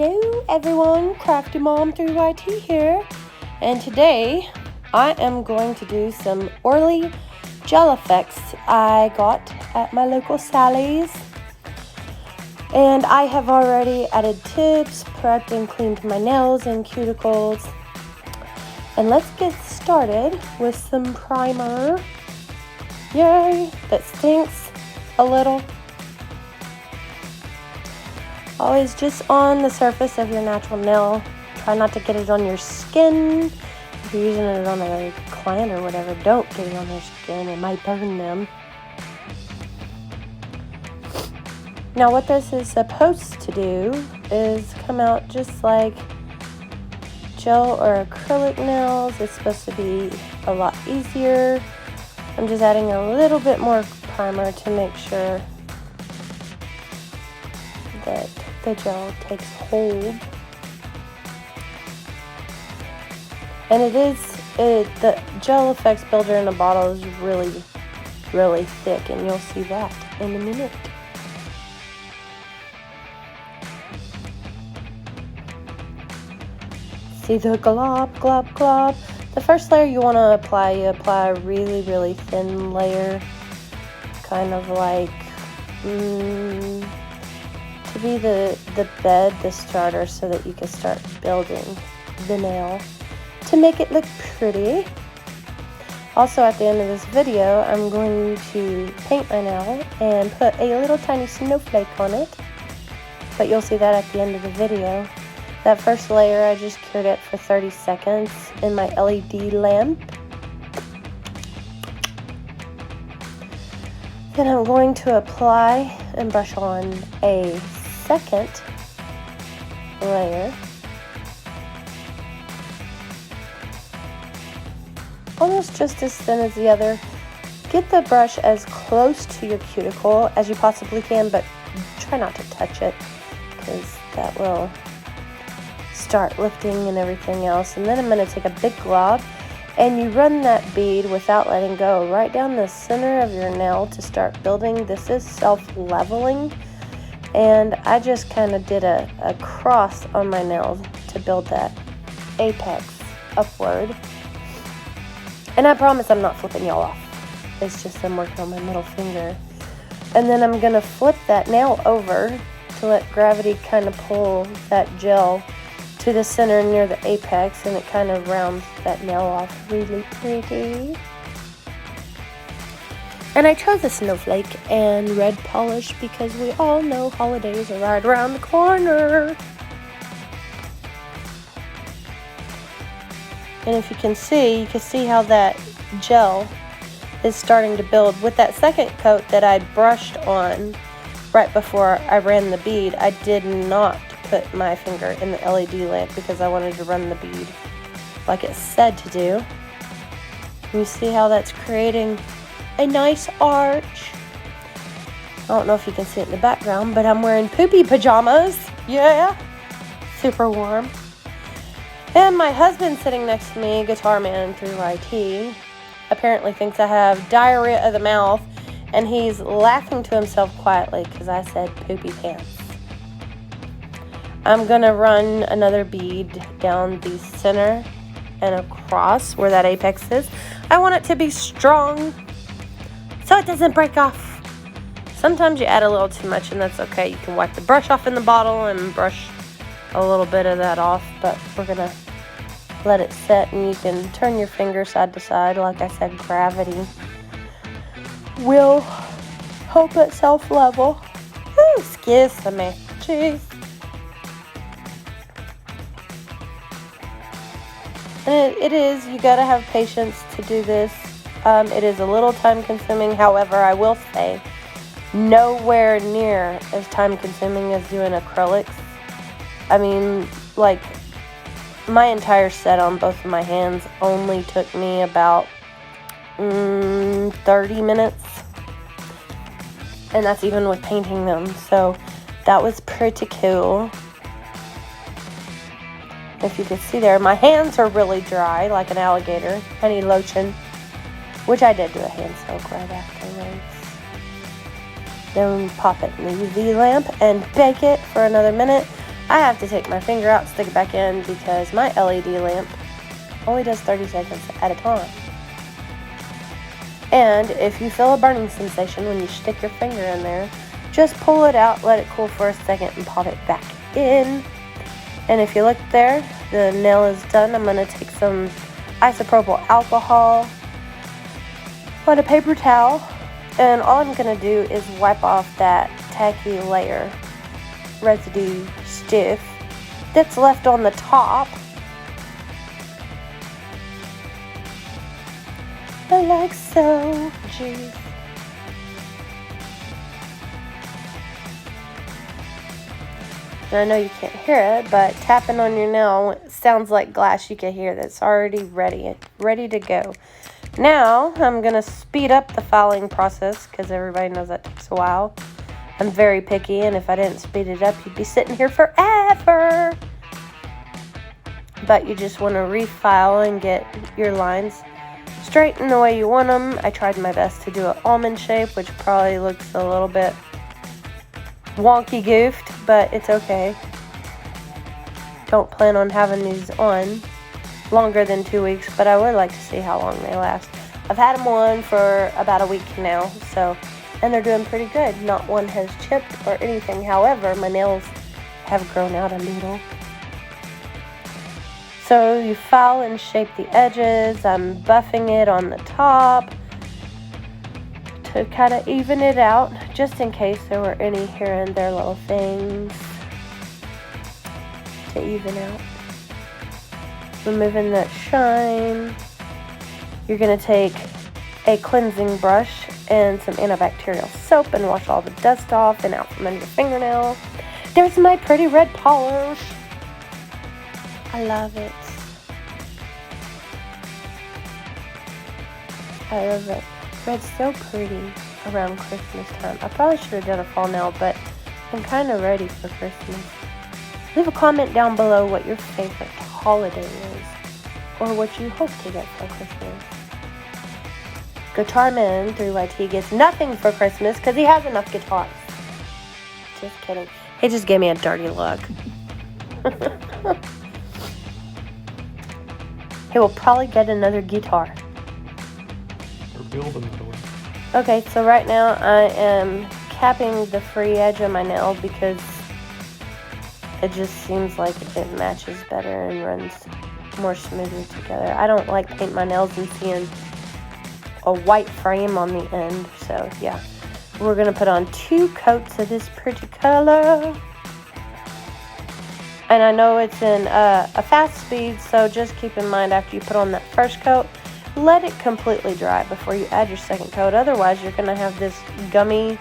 Hello everyone, Crafty Mom 3YT here, and today I am going to do some Orly gel effects I got at my local Sally's. And I have already added tips, prepped and cleaned my nails and cuticles. And let's get started with some primer. Yay, that stinks a little. Always just on the surface of your natural nail. Try not to get it on your skin. If you're using it on a client or whatever, don't get it on their skin. It might burn them. Now what this is supposed to do is come out just like gel or acrylic nails. It's supposed to be a lot easier. I'm just adding a little bit more primer to make sure that the gel takes hold. And the gel effects builder in a bottle is really, really thick, and you'll see that in a minute. See the glob, glob, glob. The first layer you want to apply, you apply a really, really thin layer, kind of like to be the bed, the starter, so that you can start building the nail to make it look pretty. Also, at the end of this video, I'm going to paint my nail and put a little tiny snowflake on it, but you'll see that at the end of the video. That first layer, I just cured it for 30 seconds in my LED lamp. Then I'm going to apply and brush on a second layer. Almost just as thin as the other. Get the brush as close to your cuticle as you possibly can, but try not to touch it because that will start lifting and everything else. And then I'm going to take a big glob and you run that bead without letting go right down the center of your nail to start building. This is self-leveling, and I just kind of did a cross on my nail to build that apex upward. And I promise I'm not flipping y'all off. It's just I'm working on my middle finger. And then I'm going to flip that nail over to let gravity kind of pull that gel to the center near the apex, and it kind of rounds that nail off really pretty. And I chose a snowflake and red polish because we all know holidays are right around the corner. And if you can see how that gel is starting to build. With that second coat that I brushed on right before I ran the bead, I did not put my finger in the LED lamp because I wanted to run the bead like it said to do. You see how that's creating a nice arch. I don't know if you can see it in the background, but I'm wearing poopy pajamas. Yeah, super warm. And my husband sitting next to me, Guitar Man 3YT, apparently thinks I have diarrhea of the mouth, and he's laughing to himself quietly because I said poopy pants. I'm going to run another bead down the center and across where that apex is. I want it to be strong so it doesn't break off. Sometimes you add a little too much, and that's okay. You can wipe the brush off in the bottle and brush a little bit of that off, but we're going to let it set, and you can turn your finger side to side. Like I said, gravity will help it self-level. Excuse me. Jeez. And it is, you gotta have patience to do this. It is a little time consuming. However, I will say, nowhere near as time consuming as doing acrylics. I mean, like, my entire set on both of my hands only took me about 30 minutes. And that's even with painting them. So that was pretty cool. If you can see there, my hands are really dry like an alligator. I need lotion, which I did do a hand soak right afterwards. Then pop it in the UV lamp and bake it for another minute. I have to take my finger out, stick it back in, because my LED lamp only does 30 seconds at a time. And if you feel a burning sensation when you stick your finger in there, just pull it out, let it cool for a second, and pop it back in. And if you look there, the nail is done. I'm going to take some isopropyl alcohol on a paper towel, and all I'm going to do is wipe off that tacky layer, residue stiff, that's left on the top. Like so. Jeez. And I know you can't hear it, but tapping on your nail sounds like glass. You can hear that's already ready to go. Now I'm going to speed up the filing process because everybody knows that takes a while. I'm very picky, and if I didn't speed it up, you'd be sitting here forever. But you just want to refile and get your lines straighten the way you want them. I tried my best to do an almond shape, which probably looks a little bit wonky goofed, but it's okay. Don't plan on having these on longer than 2 weeks, but I would like to see how long they last. I've had them on for about a week now, and they're doing pretty good. Not one has chipped or anything. However, my nails have grown out a little. So you file and shape the edges. I'm buffing it on the top to kind of even it out, just in case there were any here and there little things to even out. Removing that shine. You're going to take a cleansing brush and some antibacterial soap and wash all the dust off and out from under your fingernail. There's my pretty red polish. I love it. I love it. Red's so pretty around Christmas time. I probably should have done a fall nail, but I'm kind of ready for Christmas. Leave a comment down below what your favorite holiday is, or what you hope to get for Christmas. Guitar Man 3YT gets nothing for Christmas because he has enough guitars. Just kidding. He just gave me a dirty look. He will probably get another guitar. Or build another one. Okay, so right now I am capping the free edge of my nail because it just seems like it matches better and runs more smoothly together. I don't like paint my nails and seeing a white frame on the end, so yeah. We're going to put on 2 coats of this pretty color. And I know it's in a fast speed, so just keep in mind after you put on that first coat, let it completely dry before you add your second coat. Otherwise, you're going to have this gummy,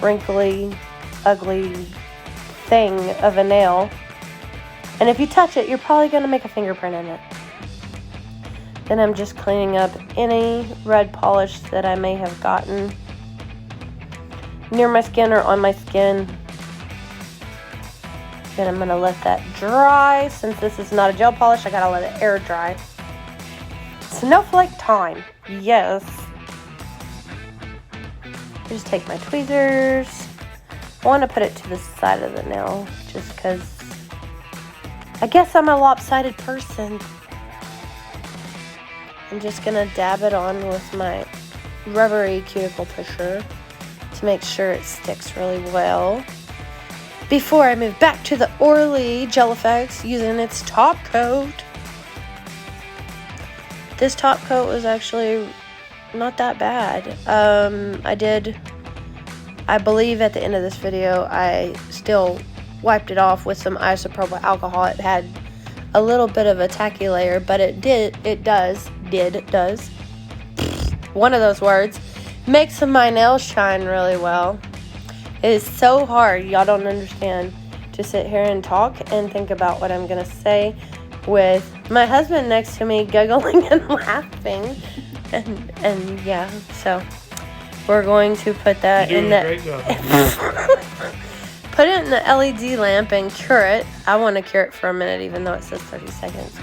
wrinkly, ugly thing of a nail. And if you touch it, you're probably going to make a fingerprint in it. Then I'm just cleaning up any red polish that I may have gotten near my skin or on my skin. Then I'm going to let that dry. Since this is not a gel polish, I got to let it air dry. Snowflake time. Yes. I just take my tweezers. I want to put it to the side of the nail just because I guess I'm a lopsided person. I'm just going to dab it on with my rubbery cuticle pusher to make sure it sticks really well before I move back to the Orly Gel Effects using its top coat. This top coat was actually not that bad. I believe at the end of this video, I still wiped it off with some isopropyl alcohol. It had a little bit of a tacky layer, but it does, one of those words, makes my nails shine really well. It is so hard, y'all don't understand, to sit here and talk and think about what I'm going to say with my husband next to me giggling and laughing. And yeah, so we're going to put that in the great job. put it in the LED lamp and cure it. I want to cure it for a minute even though it says 30 seconds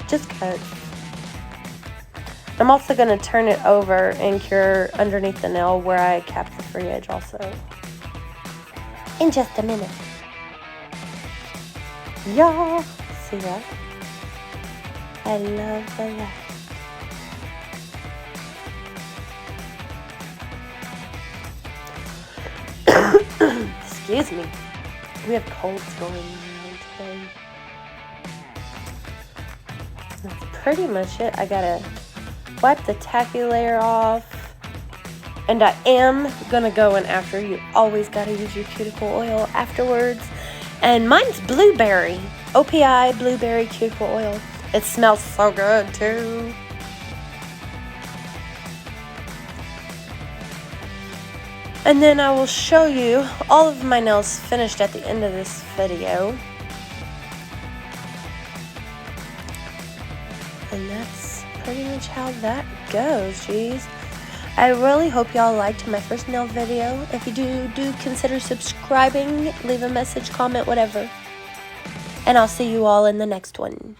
just cause. I'm also going to turn it over and cure underneath the nail where I capped the free edge also. In just a minute. Yeah, see that? I love that. Excuse me. We have colds going on today. That's pretty much it. I gotta wipe the tacky layer off. And I am gonna go in after. You always gotta use your cuticle oil afterwards. And mine's blueberry. OPI blueberry cuticle oil. It smells so good too. And then I will show you all of my nails finished at the end of this video. And that's pretty much how that goes, geez. I really hope y'all liked my first nail video. If you do consider subscribing, leave a message, comment, whatever. And I'll see you all in the next one.